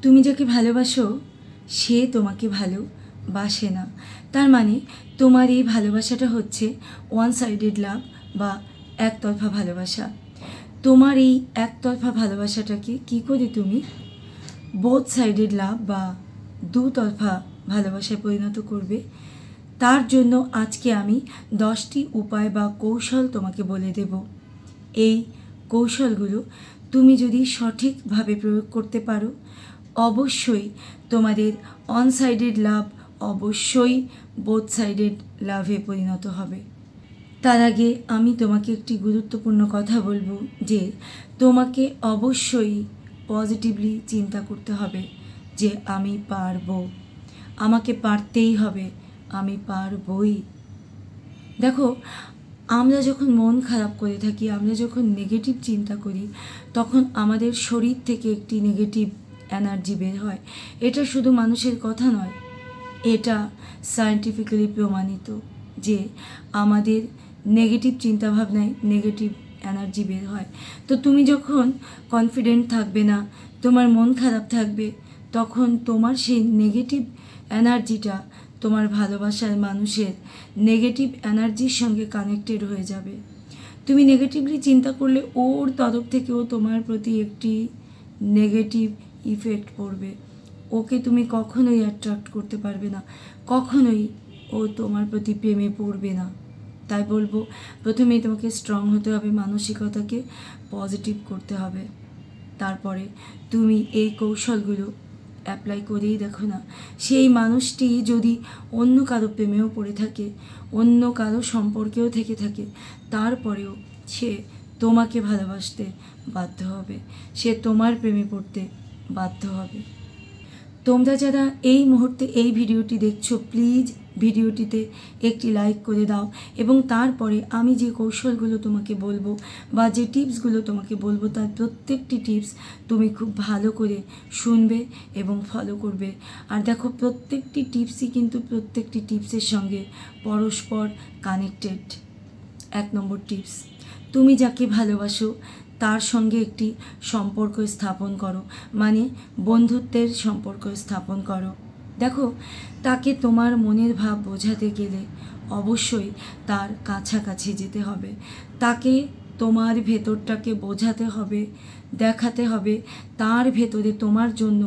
তুমি যাকে ভালোবাসো সে তোমাকে ভালোবাসে না। তার মানে তোমার এই ভালোবাসাটা হচ্ছে ওয়ান সাইডেড লাভ বা একতরফা ভালোবাসা। তোমার এই একতরফা ভালোবাসাটাকে কি করে তুমি বোথ সাইডেড লাভ বা দুতরফা ভালোবাসায় পরিণত করবে, তার জন্য আজকে আমি 10টি উপায় বা কৌশল তোমাকে বলে দেব। এই কৌশলগুলো তুমি যদি সঠিকভাবে প্রয়োগ করতে পারো, অবশ্যই তোমাদের অন সাইডেড লাভ অবশ্যই বোথ সাইডেড লাভে পরিণত হবে। তার আগে আমি তোমাকে একটি গুরুত্বপূর্ণ কথা বলবো যে তোমাকে অবশ্যই পজিটিভলি চিন্তা করতে হবে যে আমি পারবো, আমাকে পারতেই হবে, আমি পারবই। দেখো, আমরা যখন মন খারাপ করে থাকি, আমরা যখন নেগেটিভ চিন্তা করি, তখন আমাদের শরীর থেকে একটি নেগেটিভ এনার্জি বের হয়। এটা শুধু মানুষের কথা নয়, এটা সায়েন্টিফিক্যালি প্রমাণিত যে আমাদের নেগেটিভ চিন্তাভাবনায় নেগেটিভ এনার্জি বের হয়। তো তুমি যখন কনফিডেন্ট থাকবে না, তোমার মন খারাপ থাকবে, তখন তোমার সেই নেগেটিভ এনার্জিটা তোমার ভালোবাসার মানুষের নেগেটিভ এনার্জির সঙ্গে কানেক্টেড হয়ে যাবে। তুমি নেগেটিভলি চিন্তা করলে ওর তরফ থেকেও তোমার প্রতি একটি নেগেটিভ ইফেক্ট পড়বে। ওকে তুমি কখনোই অ্যাট্রাক্ট করতে পারবে না, কখনোই ও তোমার প্রতি প্রেমে পড়বে না। তাই বলবো, প্রথমেই তোমাকে স্ট্রং হতে হবে, মানসিকতাকে পজিটিভ করতে হবে। তারপরে তুমি এই কৌশলগুলো অ্যাপ্লাই করেই দেখো না, সেই মানুষটি যদি অন্য কারো প্রেমেও পড়ে থাকে, অন্য কারো সম্পর্কেও থেকে থাকে, তারপরেও সে তোমাকে ভালোবাসতে বাধ্য হবে, সে তোমার প্রেমে পড়তে বাধ্য হবে। তোমরা যারা এই মুহূর্তে এই ভিডিওটি দেখছো, প্লিজ ভিডিওটিতে একটি লাইক করে দাও এবং তারপরে আমি যে কৌশলগুলো তোমাকে বলবো বা যে টিপসগুলো তোমাকে বলবো, তার প্রত্যেকটি টিপস তুমি খুব ভালো করে শুনবে এবং ফলো করবে। আর দেখো, প্রত্যেকটি টিপসই কিন্তু প্রত্যেকটি টিপসের সঙ্গে পরস্পর কানেক্টেড। 1 নম্বর টিপস, তুমি যাকে ভালোবাসো তার সঙ্গে একটি সম্পর্ক স্থাপন করো, মানে বন্ধুত্বের সম্পর্ক স্থাপন করো। দেখো, তাকে তোমার মনের ভাব বোঝাতে গেলে অবশ্যই তার কাছাকাছি যেতে হবে, তাকে তোমার ভেতরটাকে বোঝাতে হবে, দেখাতে হবে, তার ভেতরে তোমার জন্য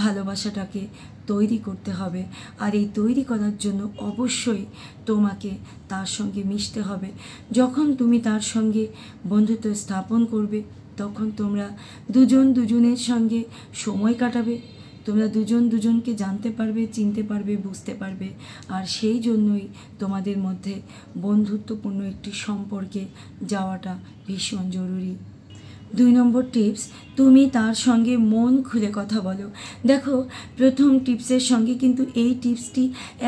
ভালোবাসাটাকে তৈরি করতে হবে। আর এই তৈরি করার জন্য অবশ্যই তোমাকে তার সঙ্গে মিশতে হবে। যখন তুমি তার সঙ্গে বন্ধুত্ব স্থাপন করবে, তখন তোমরা দুজন দুজনের সঙ্গে সময় কাটাবে, তোমরা দুজন দুজনকে জানতে পারবে, চিনতে পারবে, বুঝতে পারবে। আর সেই জন্যই তোমাদের মধ্যে বন্ধুত্বপূর্ণ একটি সম্পর্কে যাওয়াটা ভীষণ জরুরি। 2 নম্বর টিপস, তুমি তার সঙ্গে মন খুলে কথা বলো। দেখো, প্রথম টিপসের সঙ্গে কিন্তু এই টিপসটি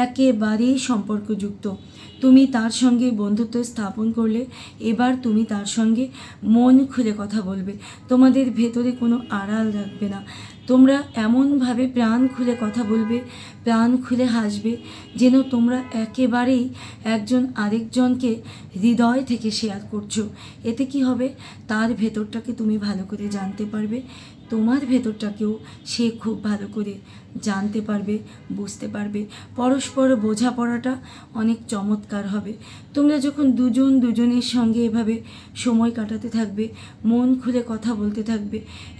একেবারেই সম্পর্কযুক্ত। তুমি তার সঙ্গে বন্ধুত্ব স্থাপন করলে এবার তুমি তার সঙ্গে মন খুলে কথা বলবে, তোমাদের ভেতরে কোনো আড়াল রাখবে না। তোমরা এমনভাবে প্রাণ খুলে কথা বলবে, প্রাণ খুলে হাসবে, যেন তোমরা একেবারেই একজন আরেকজনকে হৃদয় থেকে শেয়ার করছো। এতে কি হবে, তার ভেতরটাকে তুমি ভালো করে জানতে পারবে, তোমার ভেতরটাকেও সে খুব ভালো করে জানতে পারবে, বুঝতে পারবে। পরস্পর বোঝাপড়াটা অনেক চমৎকার হবে। তোমরা যখন দুজন দুজনের সঙ্গে এভাবে সময় কাটাতে থাকবে, মন খুলে কথা বলতে থাকবে,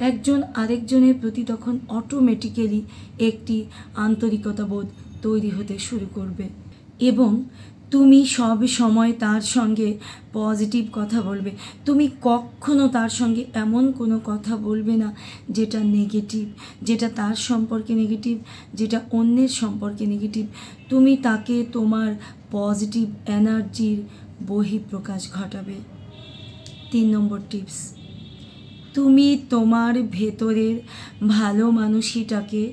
একজন আরেকজনের প্রতি তখন অটোমেটিক্যালি একটি আন্তরিকতা বোধ তৈরি হতে শুরু করবে এবং তুমি সব সময় তার সঙ্গে পজিটিভ কথা বলবে। তুমি কখনো তার সঙ্গে এমন কোনো কথা বলবে না যেটা নেগেটিভ, যেটা তার সম্পর্কে নেগেটিভ, যেটা অন্যের সম্পর্কে নেগেটিভ। তুমি তাকে তোমার পজিটিভ এনার্জির বহিঃপ্রকাশ ঘটাবে। 3 নম্বর টিপস, তুমি তোমার ভেতরের ভালো মানুষটাকে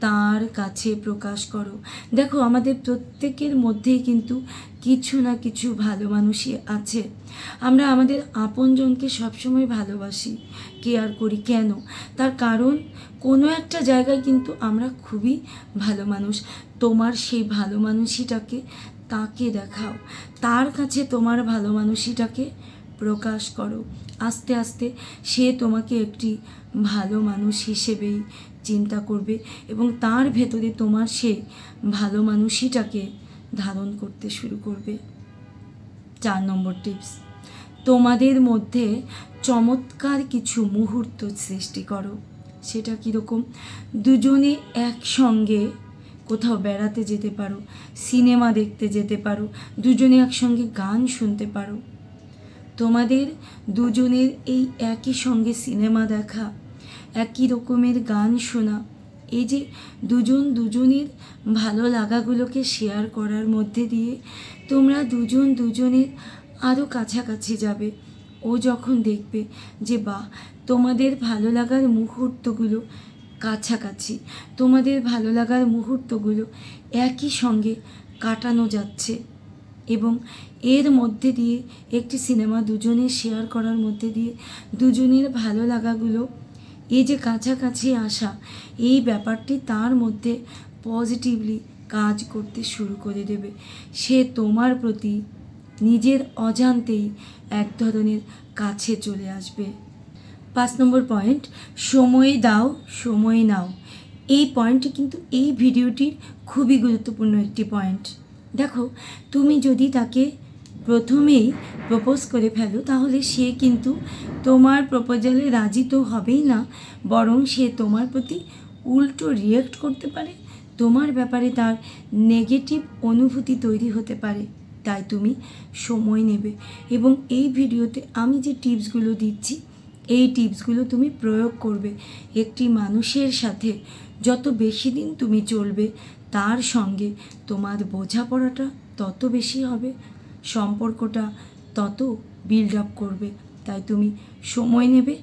তার কাছে প্রকাশ করো। দেখো, আমাদের প্রত্যেকের মধ্যেই কিন্তু কিছু না কিছু ভালো মানুষই আছে। আমরা আমাদের আপনজনকে সবসময় ভালোবাসি, কেয়ার করি। কেন? তার কারণ কোনো একটা জায়গায় কিন্তু আমরা খুবই ভালো মানুষ। তোমার সেই ভালো মানুষটাকে তাকে দেখাও, তার কাছে তোমার ভালো মানুষটাকে প্রকাশ করো। আস্তে আস্তে সে তোমাকে একটি ভালো মানুষ হিসেবেই চিন্তা করবে এবং তার ভেতরে তোমার সেই ভালো মানুষটাকে ধারণ করতে শুরু করবে। 4 নম্বর টিপস, তোমাদের মধ্যে চমৎকার কিছু মুহূর্ত সৃষ্টি করো। সেটা কীরকম? দুজনে একসঙ্গে কোথাও বেড়াতে যেতে পারো, সিনেমা দেখতে যেতে পারো, দুজনে একসঙ্গে গান শুনতে পারো। তোমাদের দুজনের এই একই সঙ্গে সিনেমা দেখা, একই রকমের গান শোনা, এই যে দুজনের ভালো লাগাগুলোকে শেয়ার করার মধ্যে দিয়ে তোমরা দুজনের আরও কাছাকাছি যাবে। ও যখন দেখবে যে বাহ, তোমাদের ভালো লাগার মুহূর্তগুলো কাছাকাছি, তোমাদের ভালো লাগার মুহূর্তগুলো একই সঙ্গে কাটানো যাচ্ছে এবং এর মধ্যে দিয়ে একটি সিনেমা দুজনে শেয়ার করার মধ্যে দিয়ে দুজনের ভালো লাগাগুলো এই যে কাছাকাছি আসা, এই ব্যাপারটি তার মধ্যে পজিটিভলি কাজ করতে শুরু করে দেবে। সে তোমার প্রতি নিজের অজান্তেই এক ধরনের কাছে চলে আসবে। 5 নম্বর পয়েন্ট, সময় দাও, সময় নাও। এই পয়েন্টটি কিন্তু এই ভিডিওটির খুবই গুরুত্বপূর্ণ একটি পয়েন্ট। দেখো, তুমি যদি তাকে প্রথমেই প্রপোজ করে ফেলো তাহলে সে কিন্তু তোমার প্রপোজালে রাজি তো হবেই না, বরং সে তোমার প্রতি উল্টো রিয়েক্ট করতে পারে, তোমার ব্যাপারে তার নেগেটিভ অনুভূতি তৈরি হতে পারে। তাই তুমি সময় নেবে এবং এই ভিডিওতে আমি যে টিপসগুলো দিচ্ছি এই টিপসগুলো তুমি প্রয়োগ করবে। একটি মানুষের সাথে যত বেশি দিন তুমি চলবে তার সঙ্গে তোমার বোঝাপড়াটা তত বেশি হবে, সম্পর্কটা তত বিল্ড আপ করবে। তাই তুমি সময় নেবে,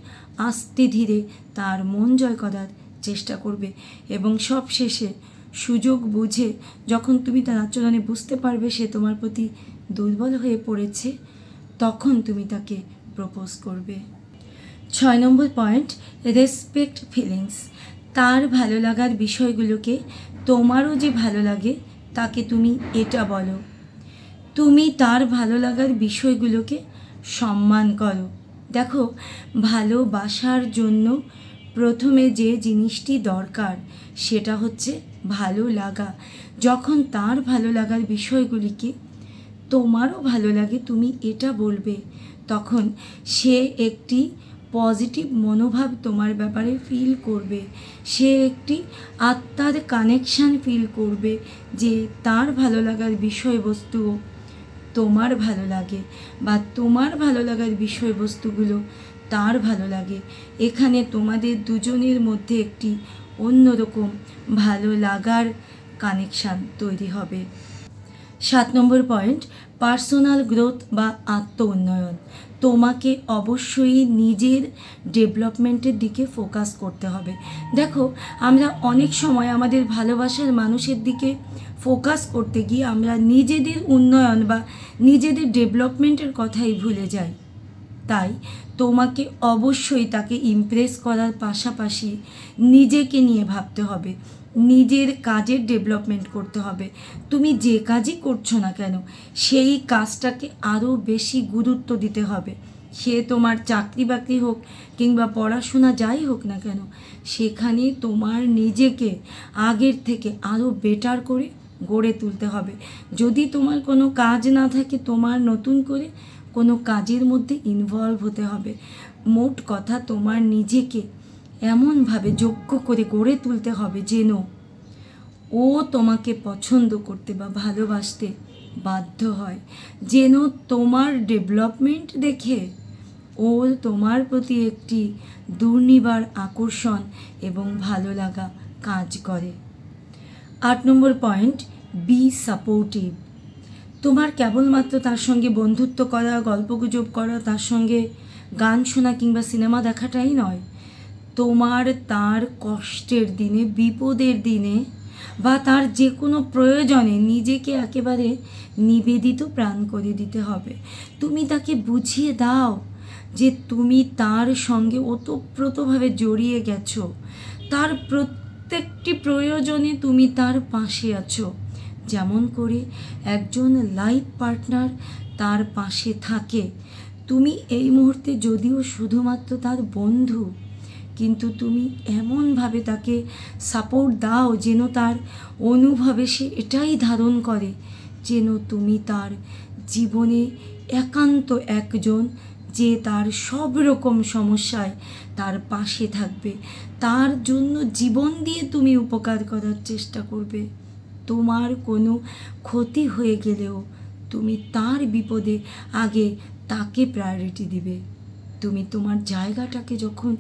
আস্তে ধীরে তার মন জয় করার চেষ্টা করবে এবং সব শেষে সুযোগ বুঝে যখন তুমি তার আচরণে বুঝতে পারবে সে তোমার প্রতি দুর্বল হয়ে পড়েছে, তখন তুমি তাকে প্রপোজ করবে। 6 নম্বর পয়েন্ট, রেসপেক্ট ফিলিংস। তার ভালো লাগার বিষয়গুলোকে তোমারও যে ভালো লাগে তাকে তুমি এটা বলো। তুমি তার ভালো লাগার বিষয়গুলোকে সম্মান করো। দেখো, ভালোবাসার জন্য প্রথমে যে জিনিসটি দরকার সেটা হচ্ছে ভালো লাগা। যখন তার ভালো লাগার বিষয়গুলিকে তোমারও ভালো লাগে তুমি এটা বলবে, তখন সে একটি পজিটিভ মনোভাব তোমার ব্যাপারে ফিল করবে, সে একটি আত্মার কানেকশান ফিল করবে যে তার ভালো লাগার বিষয়বস্তু তোমার ভালো লাগে বা তোমার ভালো লাগার বিষয়বস্তুগুলো তার ভালো লাগে। এখানে তোমাদের দুজনের মধ্যে একটি অন্যরকম ভালো লাগার কানেকশান তৈরি হবে। 7 নম্বর পয়েন্ট, পার্সোনাল গ্রোথ বা আত্ম উন্নয়ন। তোমাকে অবশ্যই নিজের ডেভেলপমেন্টের দিকে ফোকাস করতে হবে। দেখো, আমরা অনেক সময় আমাদের ভালোবাসার মানুষের দিকে ফোকাস করতে গিয়ে আমরা নিজেদের উন্নয়ন বা নিজেদের ডেভেলপমেন্টের কথাই ভুলে যাই। তাই তোমাকে অবশ্যই তাকে ইমপ্রেস করার পাশাপাশি নিজেকে নিয়ে ভাবতে হবে, নিজের কাজের ডেভেলপমেন্ট করতে হবে। তুমি যে কাজই করছো না কেন সেই কাজটাকে আরও বেশি গুরুত্ব দিতে হবে। সে তোমার চাকরি বাকরি হোক কিংবা পড়াশোনা যাই হোক না কেন, সেখানে তোমার নিজেকে আগের থেকে আরও বেটার করে গড়ে তুলতে হবে। যদি তোমার কোনো কাজ না থাকে, তোমার নতুন করে কোনো কাজের মধ্যে ইনভলভ হতে হবে। মোট কথা, তোমার নিজেকে এমনভাবে যোগ্য করে গড়ে তুলতে হবে যেন ও তোমাকে পছন্দ করতে বা ভালোবাসতে বাধ্য হয়, যেন তোমার ডেভেলপমেন্ট দেখে ও তোমার প্রতি একটি দুর্নিবার আকর্ষণ এবং ভালো লাগা কাজ করে। 8 নম্বর পয়েন্ট, বি সাপোর্টিভ। তোমার কেবলমাত্র তার সঙ্গে বন্ধুত্ব করা, গল্পগুজব করা, তার সঙ্গে গান শোনা কিংবা সিনেমা দেখাটাই নয়, তোমার তার কষ্টের দিনে, বিপদের দিনে বা তার যে কোনো প্রয়োজনে নিজেকে একেবারে নিবেদিত প্রাণ করে দিতে হবে। তুমি তাকে বুঝিয়ে দাও যে তুমি তার সঙ্গে ওতপ্রোতভাবে জড়িয়ে গেছো, তার প্রত্যেকটি প্রয়োজনে তুমি তার পাশে আছো। যেমন করে একজন লাইফ পার্টনার তার পাশে থাকে, তুমি এই মুহূর্তে যদিও শুধুমাত্র তার বন্ধু, কিন্তু তুমি এমনভাবে তাকে সাপোর্ট দাও যেন তার অনুভবে সে এটাই ধারণ করে যেন তুমি তার জীবনে একান্ত একজন, যে তার সব রকম সমস্যায় তার পাশে থাকবে, তার জন্য জীবন দিয়ে তুমি উপকার করার চেষ্টা করবে। তোমার কোনো ক্ষতি হয়ে গেলেও তুমি তার বিপদে আগে তাকে প্রায়োরিটি দিবে। তুমি তোমার জায়গাটাকে যখন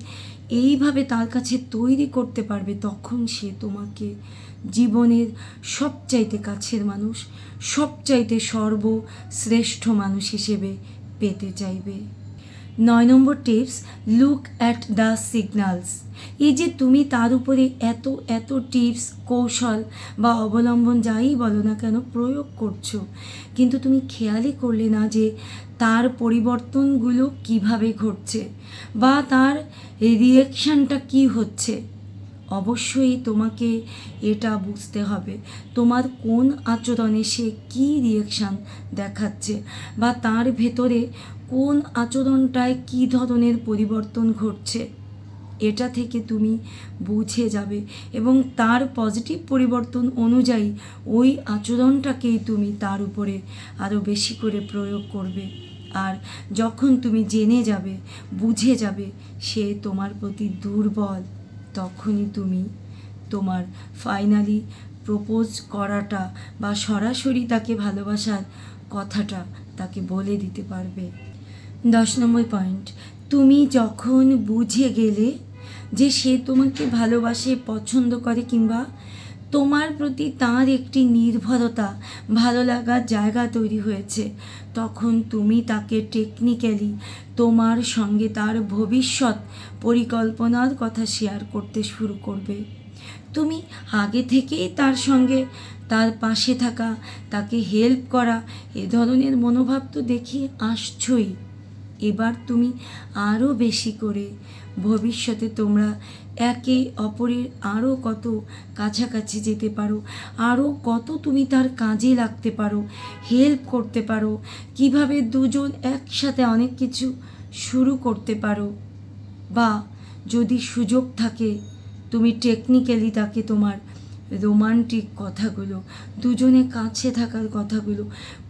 এইভাবে তার কাছে তৈরি করতে পারবে, তখন সে তোমাকে জীবনের সবচাইতে কাছের মানুষ, সবচাইতে সর্বশ্রেষ্ঠ মানুষ হিসেবে পেতে চাইবে। 9 নম্বর tips, look at the signals. এই যে তুমি তার উপরে এত এত টিপস, কৌশল বা অবলম্বন যাই বলো না কেন প্রয়োগ করছো, কিন্তু তুমি খেয়ালই করলে না যে তার পরিবর্তনগুলো কিভাবে ঘটছে বা তার রিয়েকশানটা কি হচ্ছে। অবশ্যই তোমাকে এটা বুঝতে হবে তোমার কোন আচরণে সে কী রিয়েকশান দেখাচ্ছে বা তার ভেতরে কোন আচরণটায় কী ধরনের পরিবর্তন ঘটছে। এটা থেকে তুমি বুঝে যাবে এবং তার পজিটিভ পরিবর্তন অনুযায়ী ওই আচরণটাকেই তুমি তার উপরে আরও বেশি করে প্রয়োগ করবে। আর যখন তুমি জেনে যাবে, বুঝে যাবে সে তোমার প্রতি দুর্বল, তখনই তুমি তোমার ফাইনালি প্রপোজ করাটা বা সরাসরি তাকে ভালোবাসার কথাটা তাকে বলে দিতে পারবে। 10 নম্বর পয়েন্ট, তুমি যখন বুঝে গেলে যে সে তোমাকে ভালোবাসে, পছন্দ করে কিংবা তোমার প্রতি তার একটি নির্ভরতা, ভালো লাগার জায়গা তৈরি হয়েছে, তখন তুমি তাকে টেকনিক্যালি তোমার সঙ্গে তার ভবিষ্যৎ পরিকল্পনার কথা শেয়ার করতে শুরু করবে। তুমি আগে থেকেই তার সঙ্গে তার পাশে থাকা, তাকে হেল্প করা, এ ধরনের মনোভাব তো দেখিয়ে আসছই। এবার তুমি আরও বেশি করে ভবিষ্যতে তোমরা একে অপরের আরও কত কাছাকাছি যেতে পারো, আরও কত তুমি তার কাজে লাগতে পারো, হেল্প করতে পারো, কিভাবে দুজন একসাথে অনেক কিছু শুরু করতে পারো, বা যদি সুযোগ থাকে তুমি টেকনিক্যালি তাকে তোমার রোমান্টিক কথাগুলো, দুজনে কাছে থাকার কথাগুলো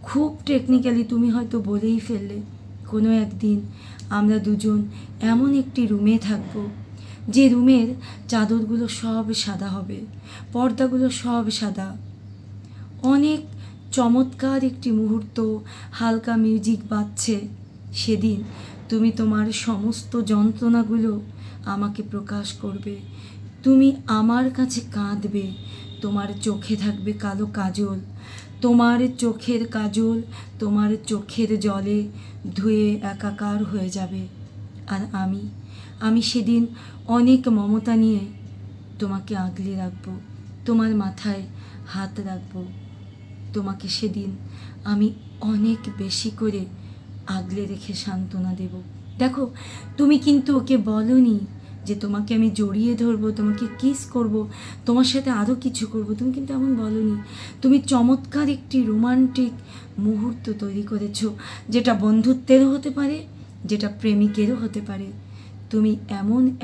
খুব টেকনিক্যালি তুমি হয়তো বলেই ফেললে, কোনো একদিন আমরা দুজন এমন একটি রুমে থাকবো যে রুমের চাদরগুলো সব সাদা হবে, পর্দাগুলো সব সাদা, অনেক চমৎকার একটি মুহূর্ত, হালকা মিউজিক বাজছে। সেদিন তুমি তোমার সমস্ত যন্ত্রণাগুলো আমাকে প্রকাশ করবে, তুমি আমার কাছে কাঁদবে, তোমার চোখে থাকবে কালো কাজল, তোমার চোখের কাজল তোমার চোখের জলে ধুয়ে একাকার হয়ে যাবে। আর আমি সেদিন অনেক মমতা নিয়ে তোমাকে আগলে রাখবো, তোমার মাথায় হাত রাখবো, তোমাকে সেদিন আমি অনেক বেশি করে আগলে রেখে সান্ত্বনা দেব। দেখো, তুমি কিন্তু ওকে বলনি যে তোমাকে আমি জড়িয়ে ধরবো, তোমাকে কিস করব, তোমার সাথে আরও কিছু করব, তুমি কিন্তু এমন বলনি। তুমি চমৎকার একটি রোমান্টিক মুহূর্ত তৈরি করেছো, যেটা বন্ধুত্বেরও হতে পারে, যেটা প্রেমিকেরও হতে পারে। তুমি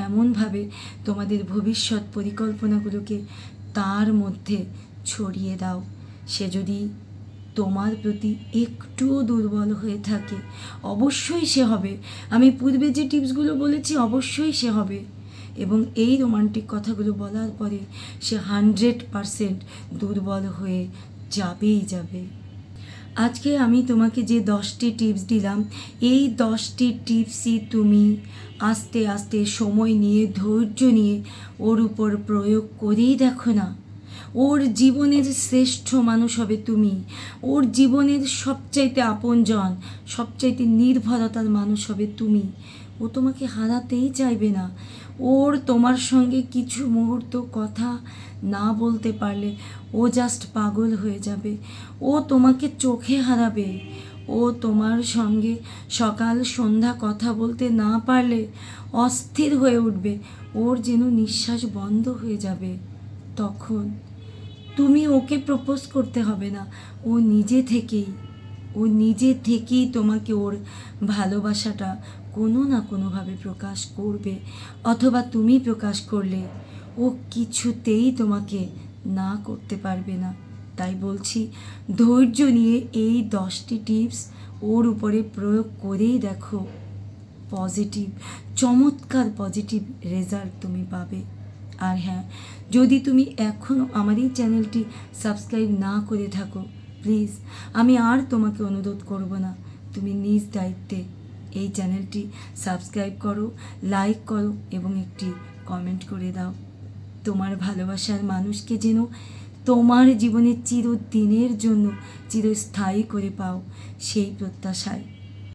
এমনভাবে তোমাদের ভবিষ্যৎ পরিকল্পনাগুলোকে তার মধ্যে ছড়িয়ে দাও, সে যদি তোমার প্রতি একটুও দুর্বল হয়ে থাকে, অবশ্যই সে হবে। আমি পূর্বে যে টিপসগুলো বলেছি অবশ্যই সে হবে, এবং এই রোমান্টিক কথাগুলো বলার পরে সে 100% দুর্বল হয়ে যাবেই যাবে। আজকে আমি তোমাকে যে 10টি টিপস দিলাম, এই 10টি টিপসই তুমি আস্তে আস্তে সময় নিয়ে, ধৈর্য নিয়ে ওর উপর প্রয়োগ করেই দেখো না, ওর জীবনের শ্রেষ্ঠ মানুষ হবে তুমি, ওর জীবনের সবচাইতে আপনজন, সবচাইতে নির্ভরতার মানুষ হবে তুমি। ও তোমাকে হারাতেই চাইবে না। ওর তোমার সঙ্গে কিছু মুহূর্ত কথা না বলতে পারলে ও জাস্ট পাগল হয়ে যাবে, ও তোমাকে চোখে হারাবে, ও তোমার সঙ্গে সকাল সন্ধ্যা কথা বলতে না পারলে অস্থির হয়ে উঠবে, ওর যেন নিঃশ্বাস বন্ধ হয়ে যাবে। তখন তুমি ওকে প্রপোজ করতে হবে না, ও নিজে থেকেই তোমাকে ওর ভালোবাসাটা কোনো না কোনোভাবে প্রকাশ করবে, অথবা তুমি প্রকাশ করলে ও কিছুতেই তোমাকে না করতে পারবে না। তাই বলছি, ধৈর্য নিয়ে এই 10টি টিপস ওর উপরে প্রয়োগ করেই দেখো, পজিটিভ, চমৎকার পজিটিভ রেজাল্ট তুমি পাবে। আর হ্যাঁ, যদি তুমি এখনও আমার এই চ্যানেলটি সাবস্ক্রাইব না করে থাকো, প্লিজ আমি আর তোমাকে অনুরোধ করব না, তুমি নিজ দায়িত্বে এই চ্যানেলটি সাবস্ক্রাইব করো, লাইক করো এবং একটি কমেন্ট করে দাও। তোমার ভালোবাসার মানুষকে যেন তোমার জীবনে চিরদিনের জন্য চিরস্থায়ী করে পাও, সেই প্রত্যাশায়।